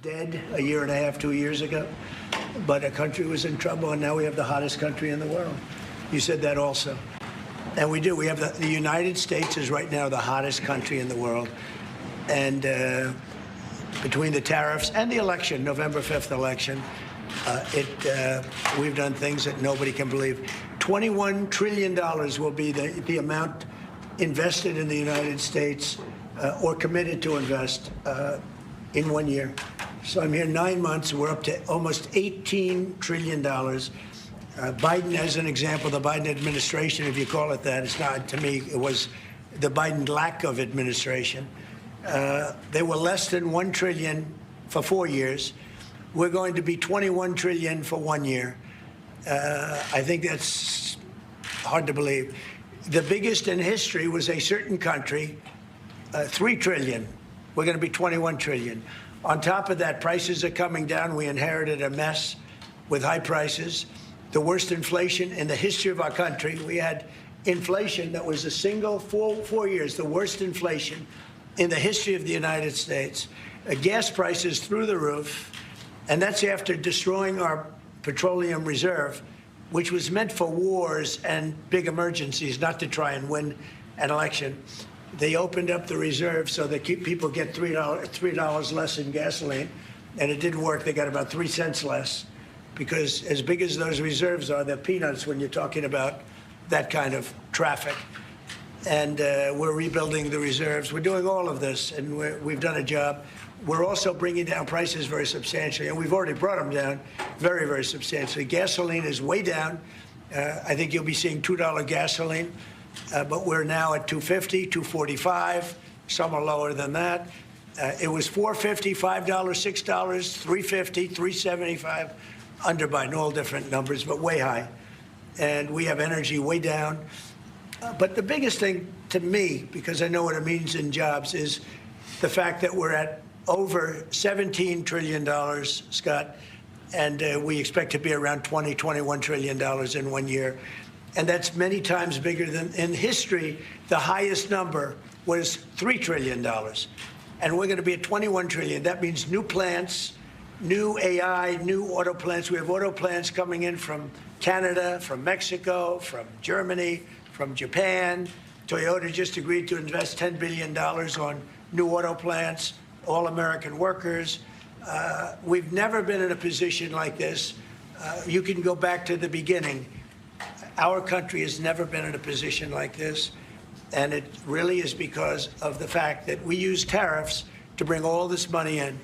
dead a year and a half, 2 years ago, but a country was in trouble, and now we have the hottest country in the world. You said that also. And we do. We have the United States is right now the hottest country in the world. And between the tariffs and the election, November 5th election, we've done things that nobody can believe. $21 trillion will be the amount invested in the United States or committed to invest in 1 year. So I'm here 9 months. We're up to almost $18 trillion. Biden, as an example, the Biden administration, if you call it that, it's not, to me, it was the Biden lack of administration. They were less than $1 trillion for 4 years. We're going to be $21 trillion for 1 year. I think that's hard to believe. The biggest in history was a certain country, $3 trillion. We're going to be $21 trillion. On top of that, prices are coming down. We inherited a mess with high prices, the worst inflation in the history of our country. We had inflation that was a single 4 years, the worst inflation in the history of the United States. Gas prices through the roof, and that's after destroying our petroleum reserve, which was meant for wars and big emergencies, not to try and win an election. They opened up the reserve so that people get $3 less in gasoline, and it didn't work. They got about 3 cents less, because as big as those reserves are, they're peanuts when you're talking about that kind of traffic. And we're rebuilding the reserves. We're doing all of this, and we've done a job. We're also bringing down prices very substantially, and we've already brought them down very, very substantially. Gasoline is way down. I think you'll be seeing $2 gasoline, but we're now at $2.50, $2.45. Some are lower than that. It was $4.50, $5, $6, $3.50, $3.75 under Biden, all different numbers, but way high. And we have energy way down. But the biggest thing to me, because I know what it means in jobs, is the fact that we're at over $17 trillion, Scott, and we expect to be around $21 trillion in 1 year. And that's many times bigger than in history. The highest number was $3 trillion. And we're going to be at $21 trillion. That means new plants, new AI, new auto plants. We have auto plants coming in from Canada, from Mexico, from Germany, from Japan. Toyota just agreed to invest $10 billion on new auto plants, all American workers. We've never been in a position like this. You can go back to the beginning. Our country has never been in a position like this. And it really is because of the fact that we use tariffs to bring all this money in.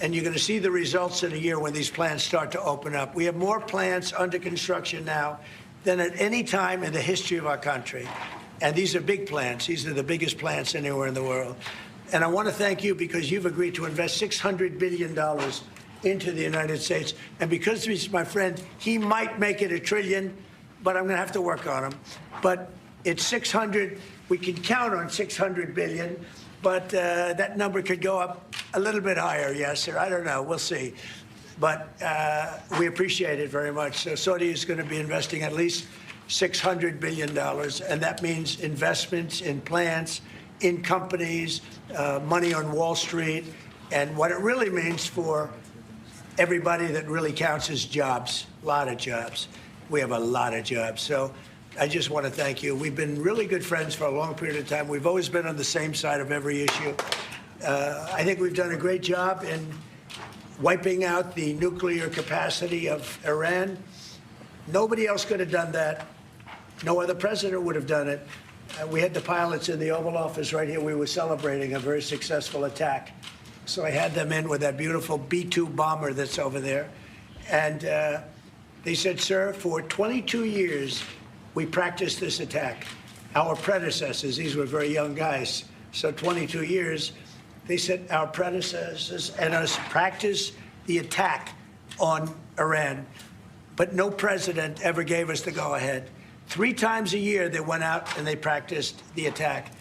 And you're going to see the results in a year when these plants start to open up. We have more plants under construction now than at any time in the history of our country. And these are big plants. These are the biggest plants anywhere in the world. And I want to thank you because you've agreed to invest $600 billion into the United States. And because he's my friend, he might make it $1 trillion, but I'm going to have to work on him. But it's 600. We can count on 600 billion, but that number could go up a little bit higher, yes, or I don't know. We'll see. But we appreciate it very much. So Saudi is going to be investing at least $600 billion, and that means investments in plants, in companies, money on Wall Street. And what it really means for everybody that really counts is jobs, a lot of jobs. We have a lot of jobs. So I just want to thank you. We've been really good friends for a long period of time. We've always been on the same side of every issue. I think we've done a great job in wiping out the nuclear capacity of Iran. Nobody else could have done that. No other president would have done it. We had the pilots in the Oval Office right here. We were celebrating a very successful attack. So I had them in with that beautiful B-2 bomber that's over there. And they said, sir, for 22 years, we practiced this attack. Our predecessors, these were very young guys, so 22 years, they said our predecessors and us practiced the attack on Iran, but no president ever gave us the go-ahead. 3 times a year they went out and they practiced the attack.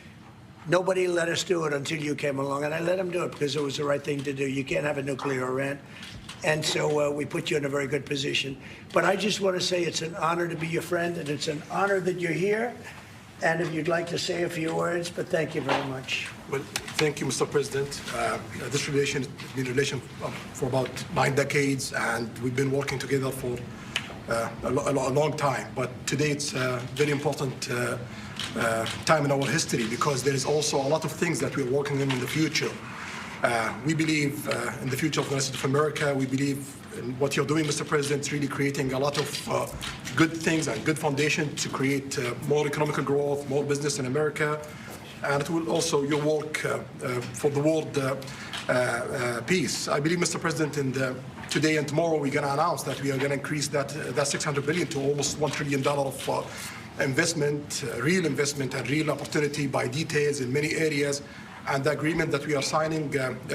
Nobody let us do it until you came along, and I let them do it because it was the right thing to do. You can't have a nuclear Iran. And so we put you in a very good position. But I just want to say it's an honor to be your friend, and it's an honor that you're here. And if you'd like to say a few words, but thank you very much. Well, thank you, Mr. President. This relation has been a relation for about 9 decades, and we've been working together for a long time. But today it's a very important time in our history because there is also a lot of things that we're working on in the future. We believe in the future of the United States of America. We believe in what you're doing, Mr. President, is really creating a lot of good things and good foundation to create more economic growth, more business in America. And it will also your work for the world peace. I believe, Mr. President, today and tomorrow we're going to announce that we are going to increase that $600 billion to almost $1 trillion of investment, real investment and real opportunity by details in many areas. And the agreement that we are signing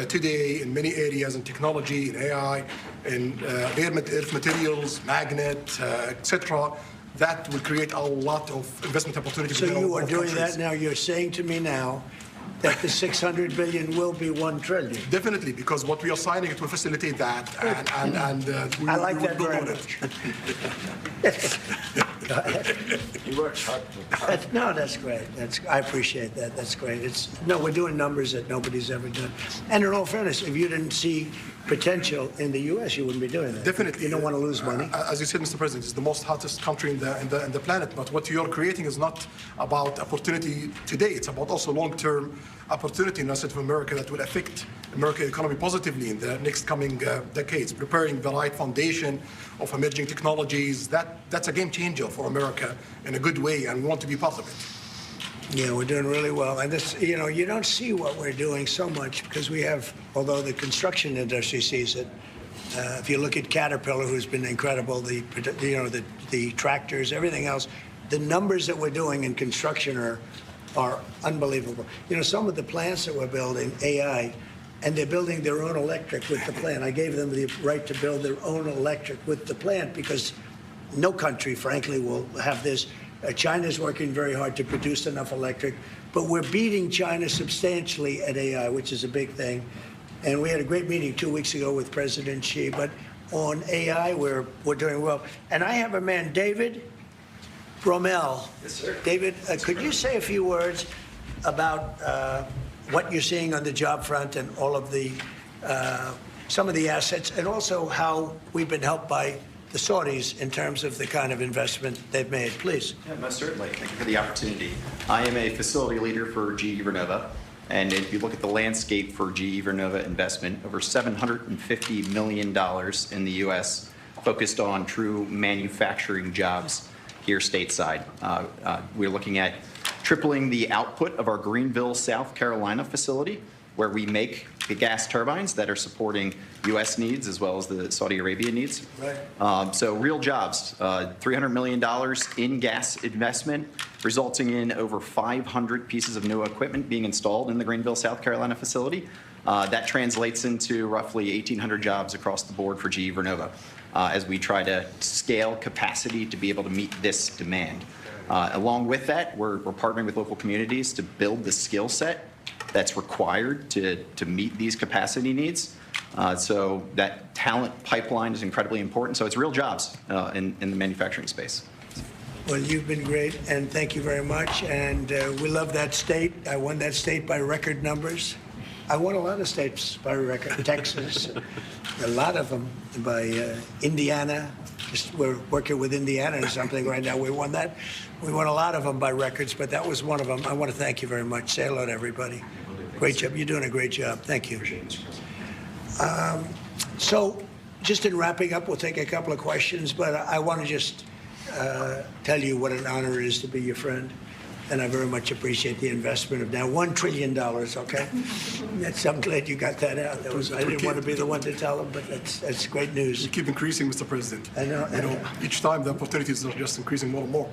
today in many areas in technology, in AI, in earth materials, magnet, etc., that will create a lot of investment opportunities. So you are doing that now. You're saying to me now that the $600 billion will be $1 trillion. Definitely, because what we are signing, it will facilitate that. And I like that very much. Go ahead. You worked hard. No, that's great. I appreciate that. That's great. We're doing numbers that nobody's ever done. And in all fairness, if you didn't see potential in the U.S., you wouldn't be doing that. Definitely. You don't want to lose money. As you said, Mr. President, it's the most hottest country in the planet. But what you're creating is not about opportunity today. It's about also long-term opportunity in the United States of America that will affect American economy positively in the next coming decades, preparing the right foundation of emerging technologies. That's a game changer for America in a good way, and we want to be part of it. Yeah, we're doing really well. And this, you don't see what we're doing so much because we have, although the construction industry sees it. If you look at Caterpillar, who's been incredible, the tractors, everything else, the numbers that we're doing in construction are unbelievable. Some of the plants that we're building, AI, and they're building their own electric with the plant. I gave them the right to build their own electric with the plant because no country, frankly, will have this. China's working very hard to produce enough electric, but we're beating China substantially at AI, which is a big thing. And we had a great meeting 2 weeks ago with President Xi, but on AI, we're doing well. And I have a man, David Rommel. Yes, sir. David, could you say a few words about what you're seeing on the job front and all of the some of the assets, and also how we've been helped by the Saudis in terms of the kind of investment they've made, please. Yeah, most certainly. Thank you for the opportunity. I am a facility leader for GE Vernova, and if you look at the landscape for GE Vernova investment, over $750 million in the U.S. focused on true manufacturing jobs here stateside. We're looking at tripling the output of our Greenville, South Carolina facility, where we make the gas turbines that are supporting U.S. needs as well as the Saudi Arabia needs. Right. So real jobs, $300 million in gas investment, resulting in over 500 pieces of new equipment being installed in the Greenville, South Carolina facility. That translates into roughly 1,800 jobs across the board for GE Vernova as we try to scale capacity to be able to meet this demand. Along with that, we're partnering with local communities to build the skill set that's required to meet these capacity needs. So that talent pipeline is incredibly important. So it's real jobs in the manufacturing space. Well, you've been great, and thank you very much. And we love that state. I won that state by record numbers. I won a lot of states by record. Texas, a lot of them by Indiana. We're working with Indiana or something right now. We won that. We won a lot of them by records, but that was one of them. I want to thank you very much. Say hello to everybody. Great job. You're doing a great job. Thank you. So just in wrapping up, we'll take a couple of questions, but I want to just tell you what an honor it is to be your friend. And I very much appreciate the investment of now $1 trillion, okay? I'm glad you got that out. I didn't want to be the one to tell them, but that's great news. You keep increasing, Mr. President. I know. Each time the opportunities are just increasing more and more.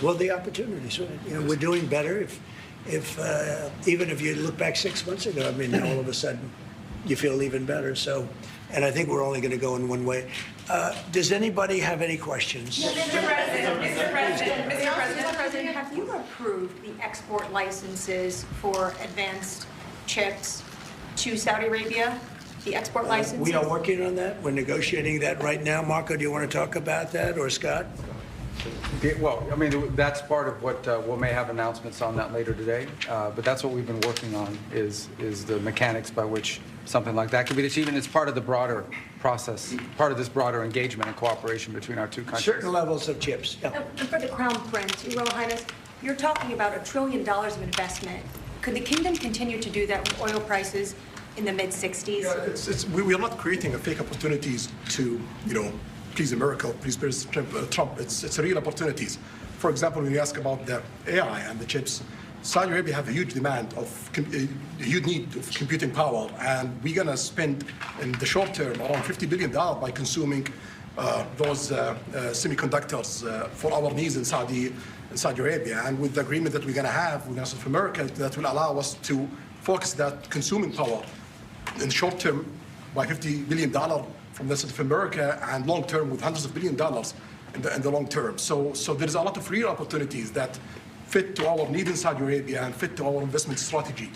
Well, the opportunities, we're doing better. Even if you look back 6 months ago, I mean, now all of a sudden you feel even better. So, and I think we're only going to go in one way. Does anybody have any questions? Mr. President, have you approved the export licenses for advanced chips to Saudi Arabia? The export licenses? We are working on that. We're negotiating that right now. Marco, do you want to talk about that, or Scott? Well, I mean, that's part of what we may have announcements on that later today, but that's what we've been working on is the mechanics by which something like that could be achieved, and it's part of the broader process, part of this broader engagement and cooperation between our two countries. Certain levels of chips. Yeah. And for the Crown Prince, Your Royal Highness, you're talking about $1 trillion of investment. Could the kingdom continue to do that with oil prices in the mid-60s? Yeah, we are not creating a fake opportunities to, please America, please President Trump. It's real opportunities. For example, when you ask about the AI and the chips, Saudi Arabia have a huge demand a huge need of computing power, and we're going to spend in the short term around $50 billion by consuming those semiconductors for our needs in Saudi Arabia. And with the agreement that we're going to have with South America, that will allow us to focus that consuming power in the short term by $50 billion from the South America, and long term with hundreds of billions of dollars in the long term. So there is a lot of real opportunities that fit to our need in Saudi Arabia and fit to our investment strategy.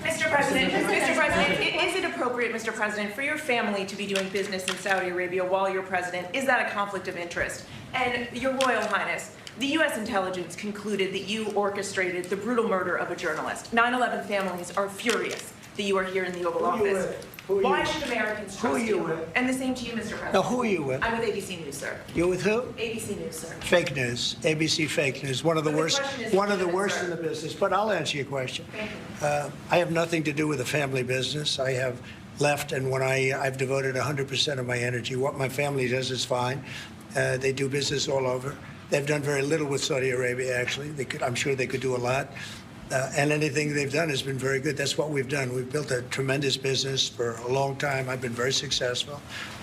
Mr. President, is it appropriate, Mr. President, for your family to be doing business in Saudi Arabia while you're president? Is that a conflict of interest? And Your Royal Highness, the U.S. intelligence concluded that you orchestrated the brutal murder of a journalist. 9/11 families are furious that you are here in the Oval Office. Why should Americans trust you? And the same to you, Mr. President. Now, who are you with? I'm with ABC News, sir. You're with who? ABC News, sir. Fake news, ABC fake news, one of the But the worst, question is one of the legitimate, worst sir. in the business. But I'll answer your question. Thank you. I have nothing to do with the family business. I have left, and when I've devoted 100% of my energy. What my family does is fine. They do business all over. They've done very little with Saudi Arabia, actually. I'm sure they could do a lot. And anything they've done has been very good. That's what we've done. We've built a tremendous business for a long time. I've been very successful.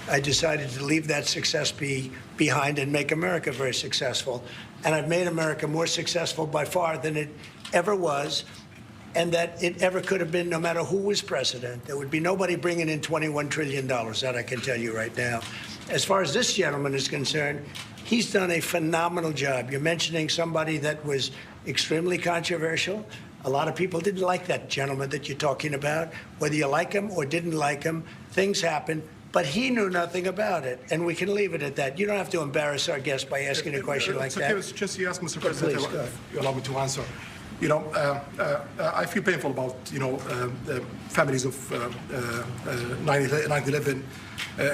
I decided to leave that success behind and make America very successful. And I've made America more successful by far than it ever was, and that it ever could have been, no matter who was president. There would be nobody bringing in $21 trillion, that I can tell you right now. As far as this gentleman is concerned, he's done a phenomenal job. You're mentioning somebody that was extremely controversial. A lot of people didn't like that gentleman that you're talking about. Whether you like him or didn't like him, things happen. But he knew nothing about it, and we can leave it at that. You don't have to embarrass our guest by asking a question like that. Okay, just you ask, Mr. But President, please, go if you allow me to answer. I feel painful about, the families of 9/11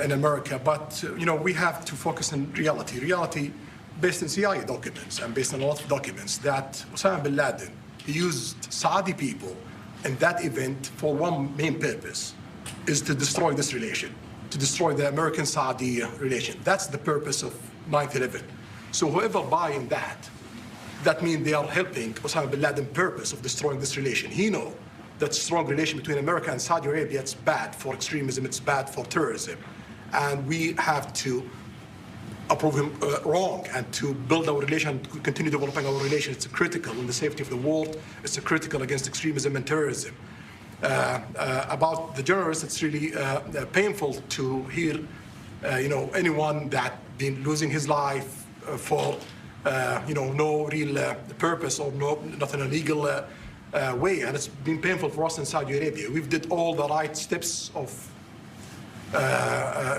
in America, but, we have to focus on reality. Reality based on CIA documents and based on a lot of documents that Osama bin Laden used Saudi people in that event for one main purpose, is to destroy this relation, to destroy the American-Saudi relation. That's the purpose of 9/11. So whoever buying that means they are helping Osama bin Laden's purpose of destroying this relation. He knows that strong relation between America and Saudi Arabia, it's bad for extremism, it's bad for terrorism. And we have to approve him wrong and to build our relation, to continue developing our relation. It's critical in the safety of the world. It's critical against extremism and terrorism. About the journalists, it's really painful to hear, anyone that been losing his life for, no real purpose or not in a legal way. And it's been painful for us in Saudi Arabia. We've did all the right steps of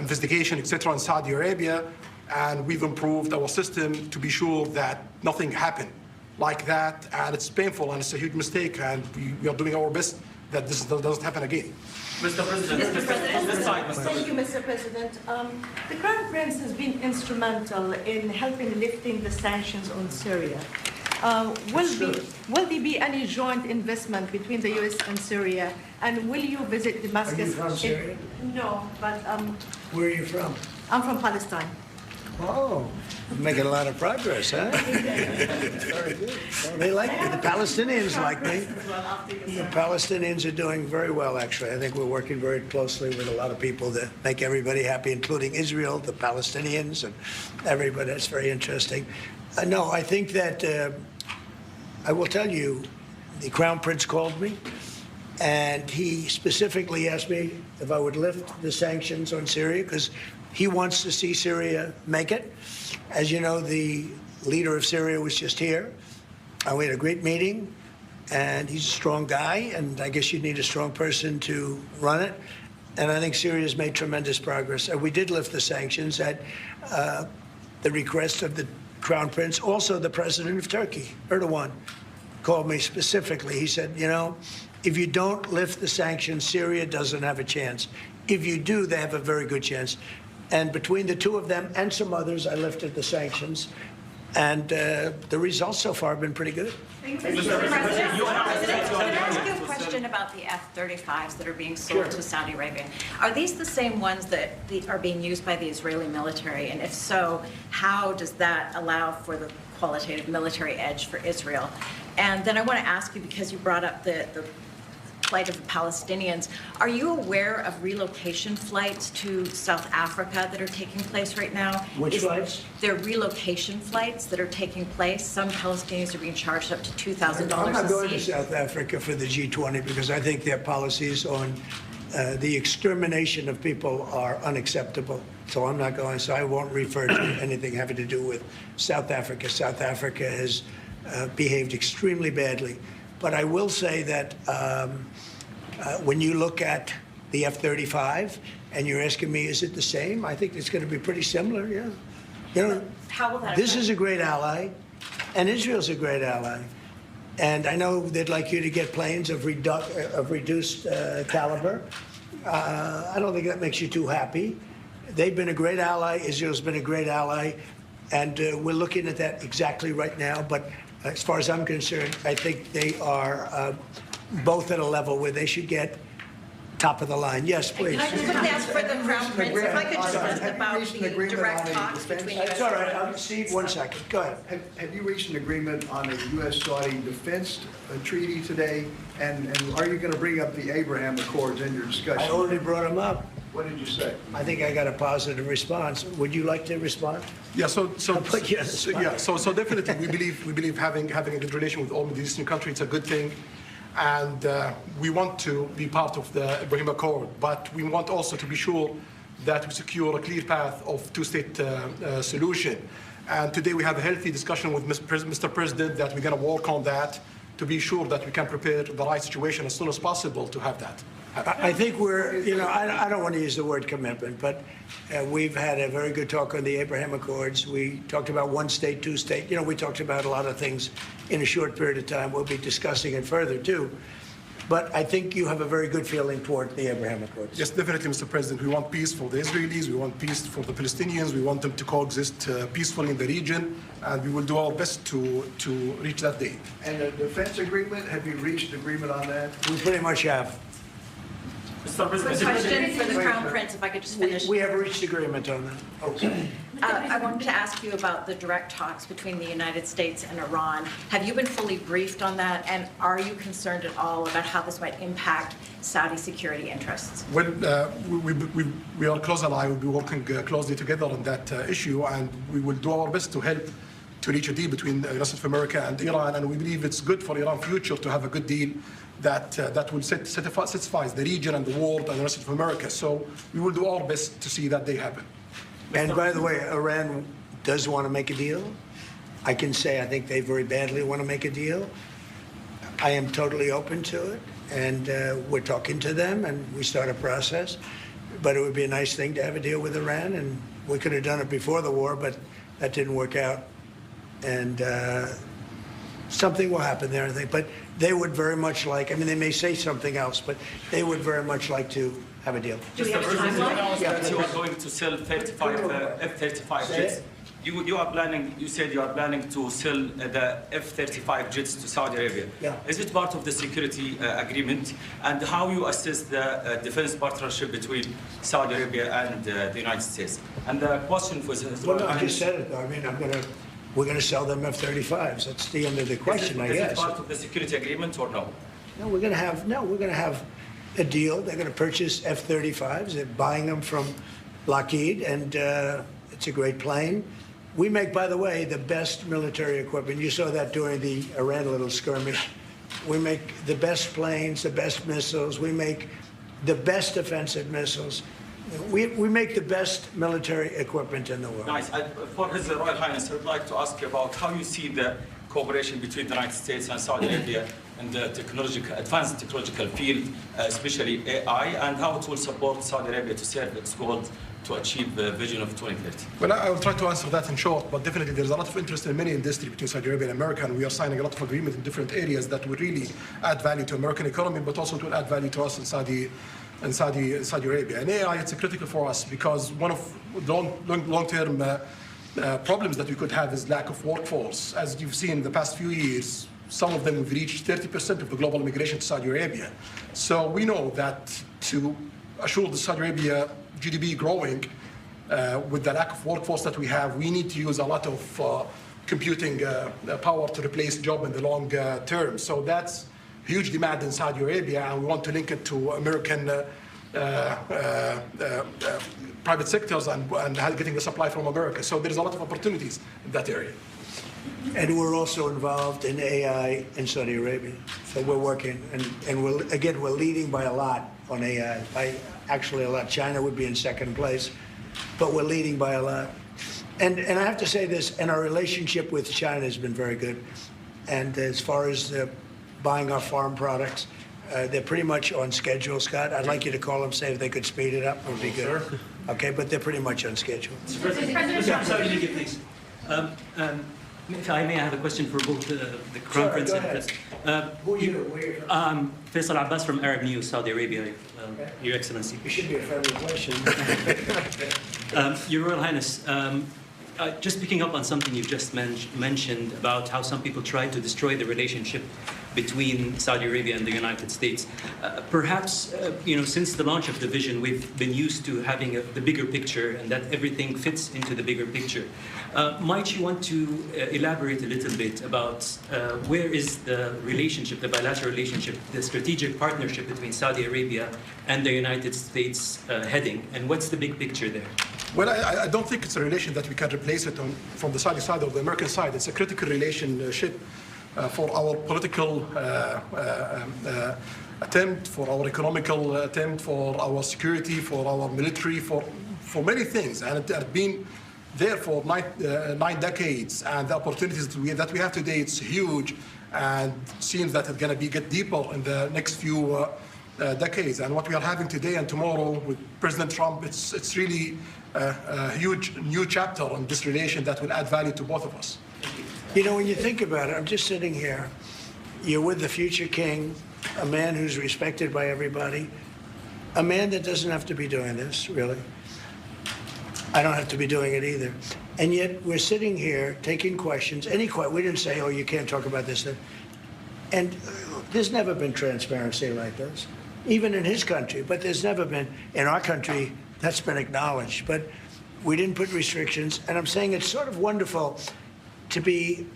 investigation, etc., in Saudi Arabia, and we've improved our system to be sure that nothing happened like that. And it's painful and it's a huge mistake, and we are doing our best that this doesn't happen again. Mr. President, this side, Mr. Thank you, Mr. President. The Crown Prince has been instrumental in helping lifting the sanctions on Syria. Will there be any joint investment between the U.S. and Syria? And will you visit Damascus? Are you from Syria? No, but Where are you from? I'm from Palestine. Oh, you're making a lot of progress, huh? Very good. Well, they like me. The Palestinians like me. The Palestinians are doing very well, actually. I think we're working very closely with a lot of people that make everybody happy, including Israel, the Palestinians, and everybody. That's very interesting. No, I think that I will tell you, the Crown Prince called me, and he specifically asked me if I would lift the sanctions on Syria, because he wants to see Syria make it. As you know, the leader of Syria was just here. We had a great meeting, and he's a strong guy, and I guess you need a strong person to run it. And I think Syria's made tremendous progress. We did lift the sanctions at the request of the Crown Prince. Also, the president of Turkey, Erdogan, called me specifically. He said, you know, if you don't lift the sanctions, Syria doesn't have a chance. If you do, they have a very good chance. And between the two of them and some others, I lifted the sanctions. And the results so far have been pretty good. Mr. President, can I ask you a question about the F-35s that are being sold to Saudi Arabia? Are these the same ones that are being used by the Israeli military? And if so, how does that allow for the qualitative military edge for Israel? And then I want to ask you, because you brought up the plight of the Palestinians, are you aware of relocation flights to South Africa that are taking place right now? Which flights? There are relocation flights that are taking place. Some Palestinians are being charged up to $2,000 a seat. I'm not going to South Africa for the G20 because I think their policies on the extermination of people are unacceptable. So I'm not going. So I won't refer to anything having to do with South Africa. South Africa has behaved extremely badly. But I will say that when you look at the F-35 and you're asking me, is it the same? I think it's going to be pretty similar, yeah. You know, How will that this affect- is a great ally, and Israel's a great ally. And I know they'd like you to get planes of reduced caliber. I don't think that makes you too happy. They've been a great ally. Israel's been a great ally. And we're looking at that exactly right now. But as far as I'm concerned, I think they are both at a level where they should get top of the line. Yes, please. Can I just quickly ask for the Crown Prince, if I could just ask about the direct talks between U.S. It's all right. Steve, 1 second. Go ahead. Have you reached an agreement on a U.S.-Saudi defense treaty today? And are you going to bring up the Abraham Accords in your discussion? I already brought them up. What did you say? I think I got a positive response. Would you like to respond? Yeah, so put you on the spot. so definitely we believe having a good relation with all Middle Eastern countries is a good thing, and we want to be part of the Ibrahim Accord, but we want also to be sure that we secure a clear path of two-state solution. And today we have a healthy discussion with Mr. President that we're going to work on that to be sure that we can prepare the right situation as soon as possible to have that. I think we're, you know, I don't want to use the word commitment, but we've had a very good talk on the Abraham Accords. We talked about one state, two state. You know, we talked about a lot of things in a short period of time. We'll be discussing it further, too. But I think you have a very good feeling toward the Abraham Accords. Yes, definitely, Mr. President. We want peace for the Israelis. We want peace for the Palestinians. We want them to coexist peacefully in the region. And we will do our best to reach that day. And the defense agreement, have you reached agreement on that? We pretty much have. Mr. Quick President, question for the Crown Prince, if I could just finish. We have reached agreement on that. Okay. I wanted to ask you about the direct talks between the United States and Iran. Have you been fully briefed on that? And are you concerned at all about how this might impact Saudi security interests? Well, we are close ally. We'll be working closely together on that issue, and we will do our best to help to reach a deal between the United States of America and Iran. And we believe it's good for Iran's future to have a good deal that will satisfy the region and the world and the United States of America. So we will do our best to see that day happen. And by the way, Iran does want to make a deal. I can say I think they very badly want to make a deal. I am totally open to it, and we're talking to them, and we start a process. But it would be a nice thing to have a deal with Iran, and we could have done it before the war, but that didn't work out. And something will happen there, I think. But they would very much like, I mean, they may say something else, but they would very much like to have a deal. Do we have Mr. a President, you timeline? announced that you are going to sell 35 F-35 Say jets. it. You said you are planning to sell the F-35 jets to Saudi Arabia. Yeah. Is it part of the security agreement? And how you assess the defense partnership between Saudi Arabia and the United States? And the question was... Well, no, I just said it, though. I mean, we're going to sell them F-35s. That's the end of the question, I guess. Is it part of the security agreement or no? No, we're going to have a deal. They're going to purchase F-35s. They're buying them from Lockheed, and it's a great plane. We make, by the way, the best military equipment. You saw that during the Iran little skirmish. We make the best planes, the best missiles. We make the best offensive missiles. We make the best military equipment in the world. Nice. For His Royal Highness, I would like to ask you about how you see the cooperation between the United States and Saudi Arabia in the advanced technological field, especially AI, and how it will support Saudi Arabia to serve its goal to achieve the vision of 2030? Well, I will try to answer that in short, but definitely there's a lot of interest in many industries between Saudi Arabia and America, and we are signing a lot of agreements in different areas that will really add value to American economy, but also to add value to us in Saudi Arabia. And AI, it's critical for us because one of the long-term problems that we could have is lack of workforce. As you've seen in the past few years, some of them have reached 30% of the global migration to Saudi Arabia. So we know that to assure the Saudi Arabia GDP growing with the lack of workforce that we have, we need to use a lot of computing power to replace job in the long term. So that's huge demand in Saudi Arabia, and we want to link it to American private sectors and getting the supply from America. So there's a lot of opportunities in that area. And we're also involved in AI in Saudi Arabia. So we're working, and we're leading by a lot on AI. Actually a lot. China would be in second place, but we're leading by a lot. And I have to say this, and our relationship with China has been very good. And as far as buying our farm products, they're pretty much on schedule, Scott. I'd like you to call them, say if they could speed it up, it would be good. Okay, but they're pretty much on schedule. Mr. President, sorry, please. If I may, I have a question for both the Crown Prince and President. Who are you? Where are you from? Faisal Abbas from Arab News, Saudi Arabia, Your Excellency. It should be a friendly question. Your Royal Highness, just picking up on something you've just mentioned about how some people try to destroy the relationship between Saudi Arabia and the United States. Perhaps, since the launch of the vision, we've been used to having the bigger picture and that everything fits into the bigger picture. Might you want to elaborate a little bit about where is the relationship, the bilateral relationship, the strategic partnership between Saudi Arabia and the United States heading, and what's the big picture there? Well, I don't think it's a relation that we can replace it from the Saudi side or the American side. It's a critical relationship for our political attempt, for our economical attempt, for our security, for our military, for many things. And it has been there for 9 decades. And the opportunities that we have today, it's huge. And it seems that it's going to get deeper in the next few decades. And what we are having today and tomorrow with President Trump, it's really a huge new chapter in this relation that will add value to both of us. You know, when you think about it, I'm just sitting here. You're with the future king, a man who's respected by everybody, a man that doesn't have to be doing this, really. I don't have to be doing it either. And yet we're sitting here taking questions, we didn't say, oh, you can't talk about this. And there's never been transparency like this, even in his country. But there's never been, in our country, that's been acknowledged. But we didn't put restrictions. And I'm saying it's sort of wonderful to be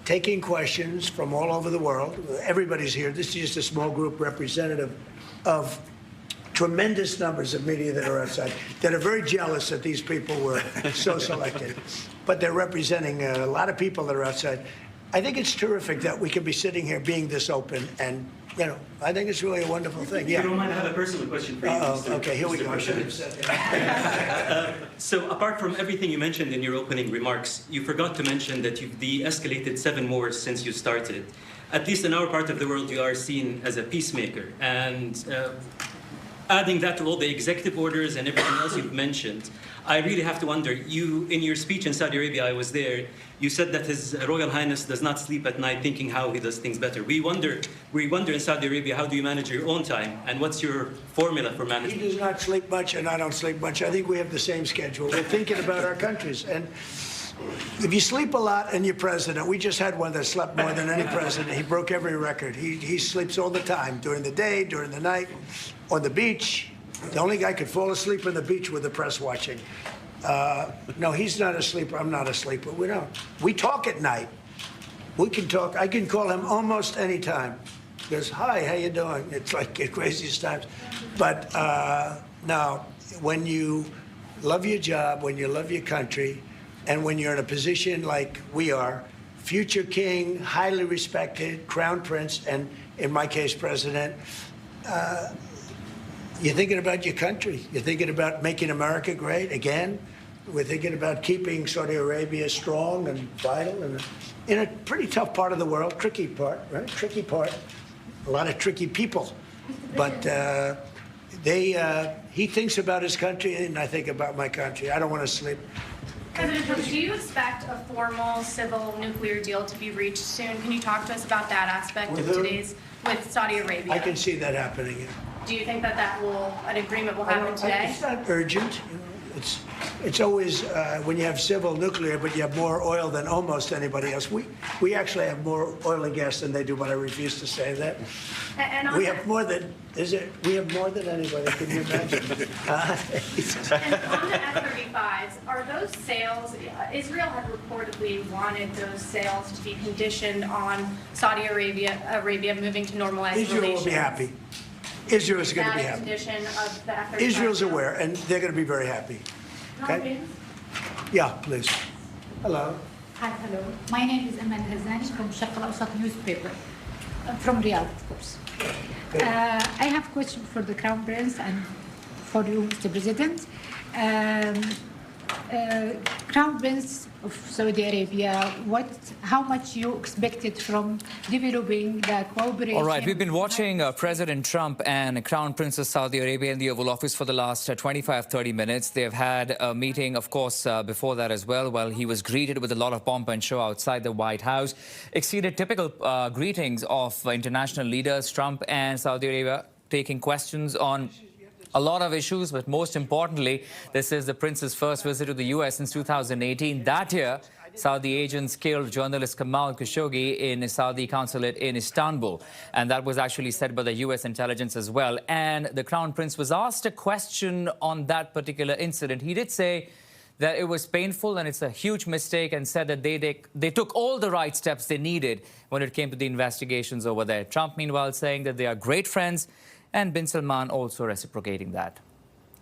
taking questions from all over the world. Everybody's here. This is just a small group representative of tremendous numbers of media that are outside, that are very jealous that these people were so selected. But they're representing a lot of people that are outside. I think it's terrific that we can be sitting here being this open, and, I think it's really a wonderful thing. If you don't mind, I have a personal question for you. Okay, here we go. I should have said that. So apart from everything you mentioned in your opening remarks, you forgot to mention that you've de-escalated 7 wars since you started. At least in our part of the world, you are seen as a peacemaker. And adding that to all the executive orders and everything else you've mentioned, I really have to wonder, in your speech in Saudi Arabia, I was there, you said that His Royal Highness does not sleep at night thinking how he does things better. We wonder in Saudi Arabia, how do you manage your own time? And what's your formula for management? He does not sleep much, and I don't sleep much. I think we have the same schedule. We're thinking about our countries. And if you sleep a lot and you're president, we just had one that slept more than any president. He broke every record. He sleeps all the time, during the day, during the night, on the beach. The only guy could fall asleep on the beach with the press watching. No, he's not a sleeper. I'm not a sleeper. We don't. We talk at night. We can talk. I can call him almost any time. He goes, hi, how you doing? It's like at craziest times. But now, when you love your job, when you love your country, and when you're in a position like we are, future king, highly respected, crown prince, and in my case, president, you're thinking about your country. You're thinking about making America great again. We're thinking about keeping Saudi Arabia strong and vital and in a pretty tough part of the world, tricky part, right? Tricky part. a lot of tricky people. But he thinks about his country, and I think about my country. I don't want to sleep. President Trump, do you expect a formal civil nuclear deal to be reached soon? Can you talk to us about that aspect With of who? with Saudi Arabia? I can see that happening. Do you think that an agreement will happen today? It's not urgent. It's always when you have civil nuclear, but you have more oil than almost anybody else. We actually have more oil and gas than they do, but I refuse to say that. And We have more than we have more than anybody. Can you imagine? And on the F-35s, are those sales? Israel had reportedly wanted those sales to be conditioned on Saudi Arabia moving to normalized Israel relations. will be happy. Israel is going to be Is that a happy. condition of the F-35? Israel's aware, and they're going to be very happy. Okay? Yeah, please. Hello. Hi, hello. My name is Amal Hazani from Sharq al-Awsat newspaper, from Riyadh, of course. I have a question for the Crown Prince and for you, Mr. President. Crown Prince of Saudi Arabia, how much you expected from developing the cooperation? All right, we've been watching President Trump and Crown Prince of Saudi Arabia in the Oval Office for the last 25-30 minutes. They've had a meeting, of course, before that as well. Well, he was greeted with a lot of pomp and show outside the White House. Exceeded typical greetings of international leaders, Trump and Saudi Arabia taking questions on a lot of issues, but most importantly, this is the prince's first visit to the U.S. since 2018. That year, Saudi agents killed journalist Kamal Khashoggi in a Saudi consulate in Istanbul. And that was actually said by the U.S. intelligence as well. And the Crown Prince was asked a question on that particular incident. He did say that it was painful and it's a huge mistake, and said that they took all the right steps they needed when it came to the investigations over there. Trump, meanwhile, saying that they are great friends, and bin Salman also reciprocating that.